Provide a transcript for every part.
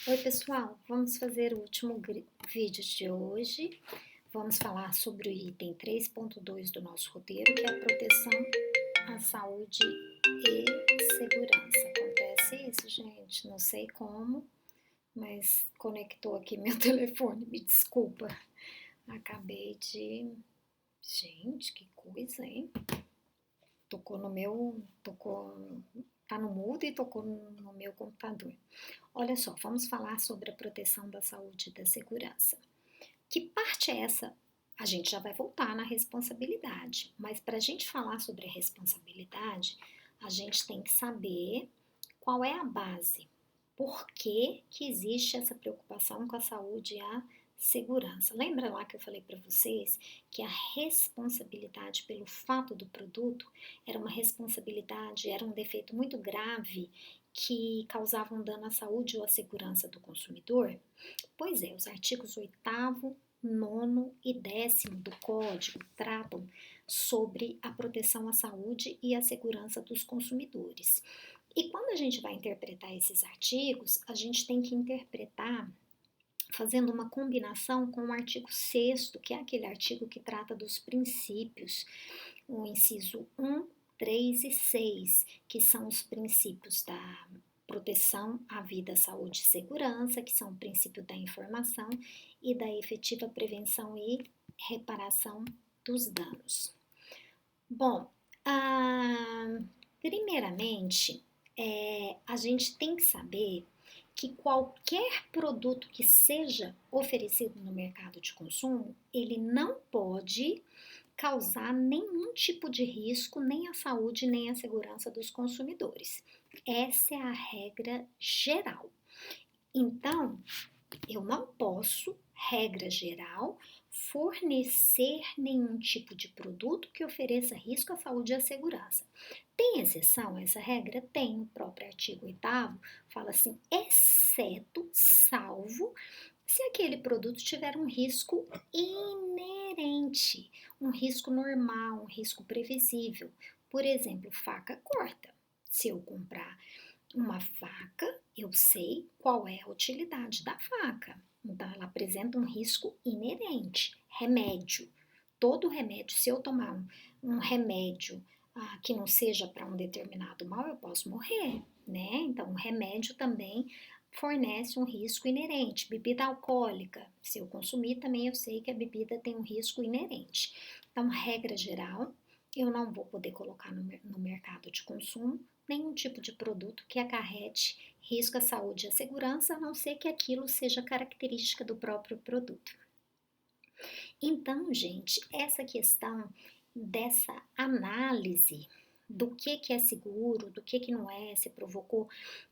Oi, pessoal, vamos fazer o último vídeo de hoje. Vamos falar sobre o item 3.2 do nosso roteiro, que é a proteção à saúde e segurança. Acontece isso, gente, não sei como, mas conectou aqui meu telefone, me desculpa. Acabei de... Gente, que coisa, hein? Tá no mudo e tocou no meu computador. Olha só, vamos falar sobre a proteção da saúde e da segurança. Que parte é essa? A gente já vai voltar na responsabilidade, mas para a gente falar sobre a responsabilidade, a gente tem que saber qual é a base. Por que que existe essa preocupação com a saúde e a segurança? Lembra lá que eu falei para vocês que a responsabilidade pelo fato do produto era uma responsabilidade, era um defeito muito grave que causava um dano à saúde ou à segurança do consumidor? Pois é, os artigos 8º, 9º e 10º do Código tratam sobre a proteção à saúde e à segurança dos consumidores. E quando a gente vai interpretar esses artigos, a gente tem que interpretar fazendo uma combinação com o artigo 6º, que é aquele artigo que trata dos princípios, o inciso 1, 3 e 6, que são os princípios da proteção à vida, saúde e segurança, que são o princípio da informação e da efetiva prevenção e reparação dos danos. Bom, primeiramente, a gente tem que saber que qualquer produto que seja oferecido no mercado de consumo, ele não pode causar nenhum tipo de risco, nem à saúde, nem à segurança dos consumidores. Essa é a regra geral. Então, eu não posso, regra geral, fornecer nenhum tipo de produto que ofereça risco à saúde e à segurança. Tem exceção a essa regra? Tem. O próprio artigo 8º fala assim, exceto, salvo, se aquele produto tiver um risco inerente, um risco normal, um risco previsível. Por exemplo, faca corta. Se eu comprar uma faca, eu sei qual é a utilidade da faca. Então, ela apresenta um risco inerente. Remédio. Todo remédio, se eu tomar um remédio que não seja para um determinado mal, eu posso morrer, né? Então, o remédio também fornece um risco inerente. Bebida alcoólica, se eu consumir também eu sei que a bebida tem um risco inerente. Então, regra geral, eu não vou poder colocar no mercado de consumo nenhum tipo de produto que acarrete risco à saúde e à segurança, a não ser que aquilo seja característica do próprio produto. Então, gente, essa questão dessa análise do que é seguro, do que não é, se provocou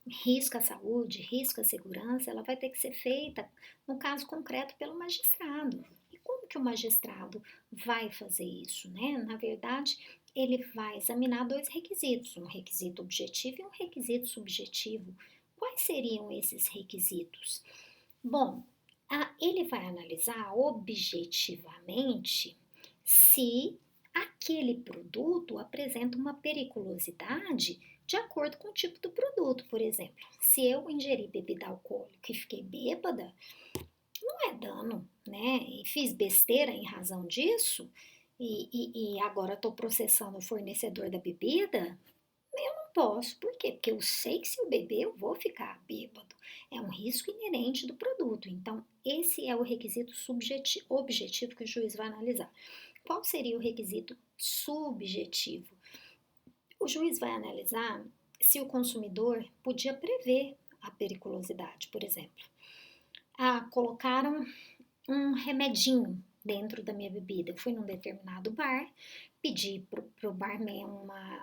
risco à saúde, risco à segurança, ela vai ter que ser feita, no caso concreto, pelo magistrado. E como que o magistrado vai fazer isso, né? Na verdade, ele vai examinar dois requisitos, um requisito objetivo e um requisito subjetivo. Quais seriam esses requisitos? Bom, ele vai analisar objetivamente se aquele produto apresenta uma periculosidade de acordo com o tipo do produto. Por exemplo, se eu ingeri bebida alcoólica e fiquei bêbada, não é dano, né? E fiz besteira em razão disso, e agora estou processando o fornecedor da bebida, eu não posso. Por quê? Porque eu sei que se eu beber eu vou ficar bêbado. É um risco inerente do produto. Então, esse é o requisito objetivo que o juiz vai analisar. Qual seria o requisito subjetivo? O juiz vai analisar se o consumidor podia prever a periculosidade, por exemplo. Colocaram um remedinho dentro da minha bebida. Eu fui num determinado bar, pedi pro barman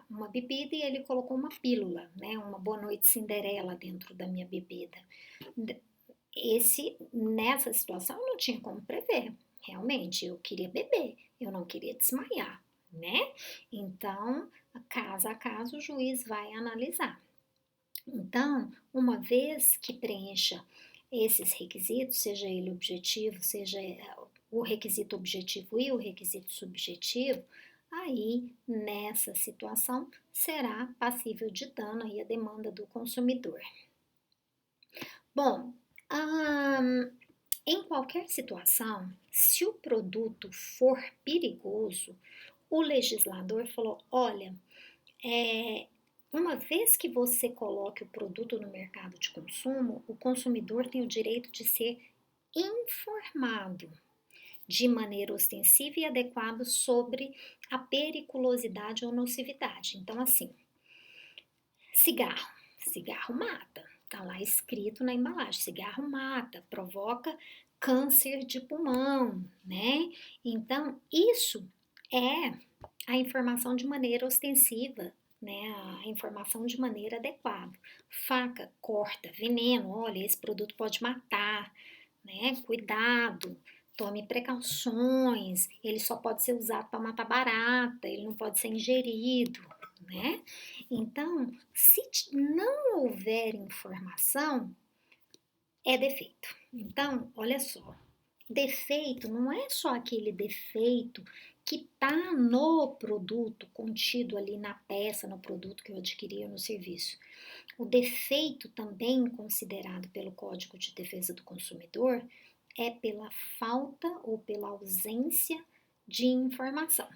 uma bebida e ele colocou uma pílula, né? Uma Boa Noite Cinderela dentro da minha bebida. Nessa situação eu não tinha como prever. Realmente, eu queria beber, eu não queria desmaiar, né? Então, caso a caso, o juiz vai analisar. Então, uma vez que preencha esses requisitos, seja ele objetivo, seja o requisito objetivo e o requisito subjetivo, aí nessa situação será passível de dano aí a demanda do consumidor. Bom, Em qualquer situação, se o produto for perigoso, o legislador falou: olha, é, uma vez que você coloque o produto no mercado de consumo, o consumidor tem o direito de ser informado de maneira ostensiva e adequada sobre a periculosidade ou nocividade. Então, assim, cigarro, cigarro mata. Tá lá escrito na embalagem, cigarro mata, provoca câncer de pulmão, né? Então, isso é a informação de maneira ostensiva, né? A informação de maneira adequada. Faca corta, veneno, olha, esse produto pode matar, né? Cuidado, tome precauções, ele só pode ser usado para matar barata, ele não pode ser ingerido, né? Então, se não houver informação, é defeito. Então, olha só, defeito não é só aquele defeito que está no produto, contido ali na peça, no produto que eu adquiri ou no serviço. O defeito também considerado pelo Código de Defesa do Consumidor é pela falta ou pela ausência de informação.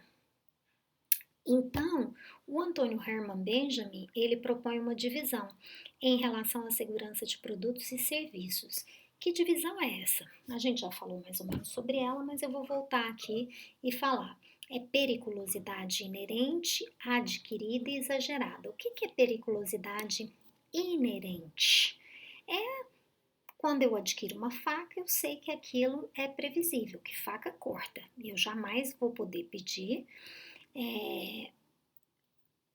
Então, o Antônio Hermann Benjamin, ele propõe uma divisão em relação à segurança de produtos e serviços. Que divisão é essa? A gente já falou mais ou menos sobre ela, mas eu vou voltar aqui e falar. É periculosidade inerente, adquirida e exagerada. O que é periculosidade inerente? É quando eu adquiro uma faca, eu sei que aquilo é previsível, que faca corta. Eu jamais vou poder pedir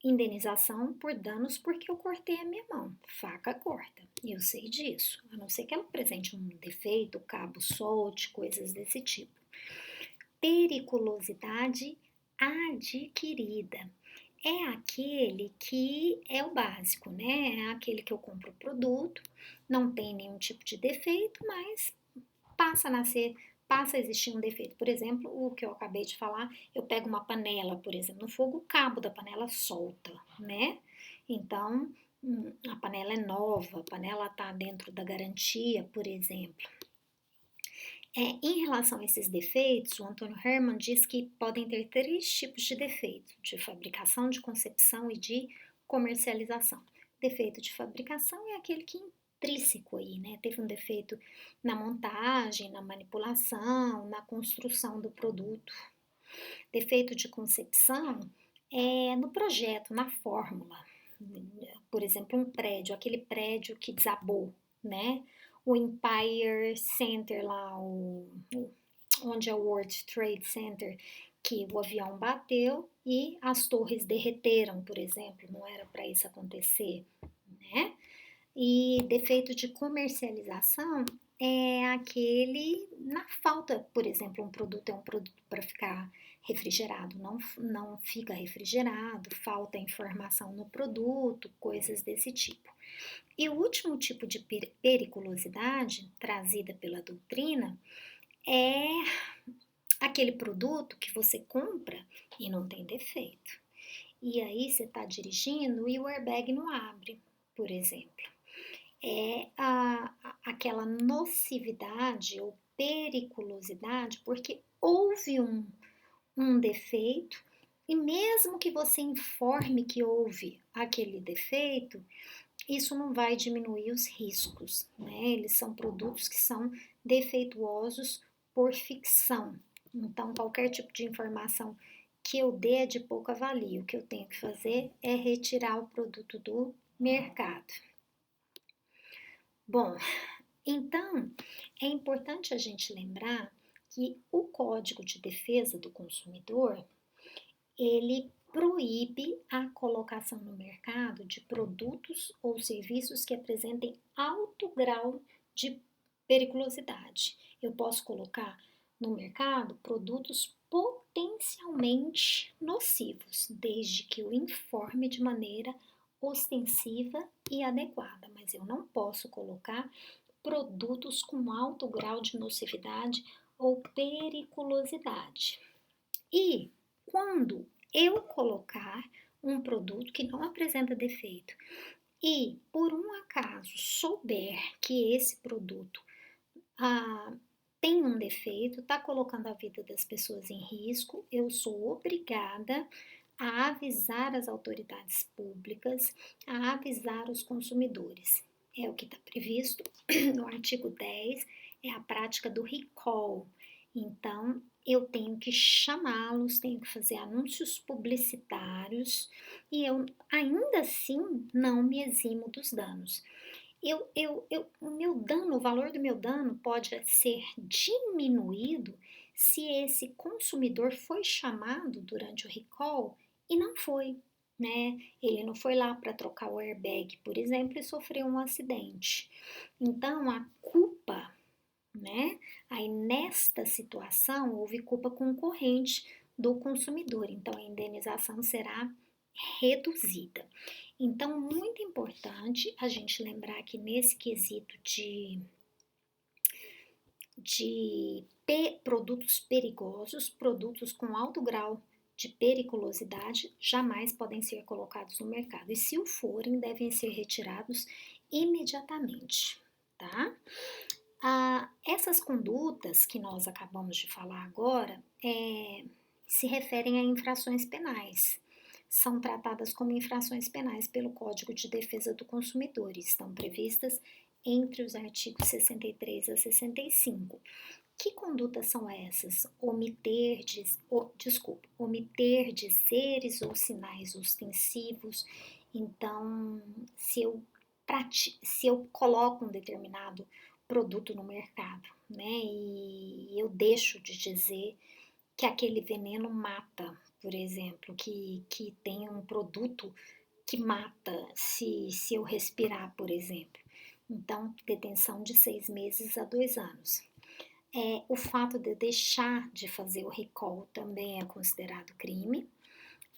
indenização por danos porque eu cortei a minha mão. Faca corta. Eu sei disso. A não ser que ela apresente um defeito, cabo solte, coisas desse tipo. Periculosidade adquirida. É aquele que é o básico, né? É aquele que eu compro o produto, não tem nenhum tipo de defeito, mas passa a existir um defeito. Por exemplo, o que eu acabei de falar, eu pego uma panela, por exemplo, no fogo, o cabo da panela solta, né? Então, a panela é nova, a panela está dentro da garantia, por exemplo. Em relação a esses defeitos, o Antônio Hermann diz que podem ter três tipos de defeito: de fabricação, de concepção e de comercialização. Defeito de fabricação é aquele que é intrínseco aí, né? Teve um defeito na montagem, na manipulação, na construção do produto. Defeito de concepção é no projeto, na fórmula. Por exemplo, um prédio, aquele prédio que desabou, né? O Empire Center lá, onde é o World Trade Center, que o avião bateu e as torres derreteram, por exemplo, não era para isso acontecer, né? E defeito de comercialização é aquele na falta, por exemplo, um produto é um produto para ficar refrigerado, não fica refrigerado, falta informação no produto, coisas desse tipo. E o último tipo de periculosidade trazida pela doutrina é aquele produto que você compra e não tem defeito. E aí você está dirigindo e o airbag não abre, por exemplo. É aquela nocividade ou periculosidade porque houve um defeito e mesmo que você informe que houve aquele defeito, isso não vai diminuir os riscos, né? Eles são produtos que são defeituosos por ficção. Então, qualquer tipo de informação que eu dê é de pouca valia. O que eu tenho que fazer é retirar o produto do mercado. Bom, então é importante a gente lembrar que o Código de Defesa do Consumidor, ele proíbe a colocação no mercado de produtos ou serviços que apresentem alto grau de periculosidade. Eu posso colocar no mercado produtos potencialmente nocivos, desde que eu informe de maneira ostensiva e adequada, mas eu não posso colocar produtos com alto grau de nocividade ou periculosidade. E quando eu colocar um produto que não apresenta defeito e por um acaso souber que esse produto ah, tem um defeito, está colocando a vida das pessoas em risco, eu sou obrigada a avisar as autoridades públicas, a avisar os consumidores. É o que está previsto no artigo 10, é a prática do recall. Então, eu tenho que chamá-los, tenho que fazer anúncios publicitários e eu ainda assim não me eximo dos danos. O meu dano, o valor do meu dano pode ser diminuído se esse consumidor foi chamado durante o recall e não foi, né? Ele não foi lá para trocar o airbag, por exemplo, e sofreu um acidente. Então, a culpa, né? Aí nesta situação houve culpa concorrente do consumidor, então a indenização será reduzida. Então, muito importante a gente lembrar que nesse quesito de produtos perigosos, produtos com alto grau de periculosidade, jamais podem ser colocados no mercado. E se o forem, devem ser retirados imediatamente, tá? Essas condutas que nós acabamos de falar agora se referem a infrações penais. São tratadas como infrações penais pelo Código de Defesa do Consumidor e estão previstas entre os artigos 63 a 65. Que condutas são essas? Omiter dizeres ou sinais ostensivos. Então, se eu coloco um determinado produto no mercado, né, e eu deixo de dizer que aquele veneno mata, por exemplo, que tem um produto que mata se eu respirar, por exemplo. Então, detenção de 6 meses a 2 anos. O fato de deixar de fazer o recall também é considerado crime.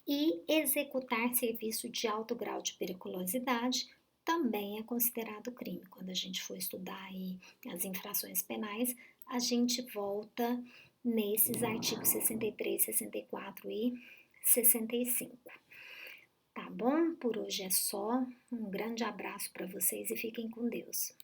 E executar serviço de alto grau de periculosidade também é considerado crime. Quando a gente for estudar aí as infrações penais, a gente volta nesses artigos 63, 64 e 65. Tá bom? Por hoje é só. Um grande abraço para vocês e fiquem com Deus.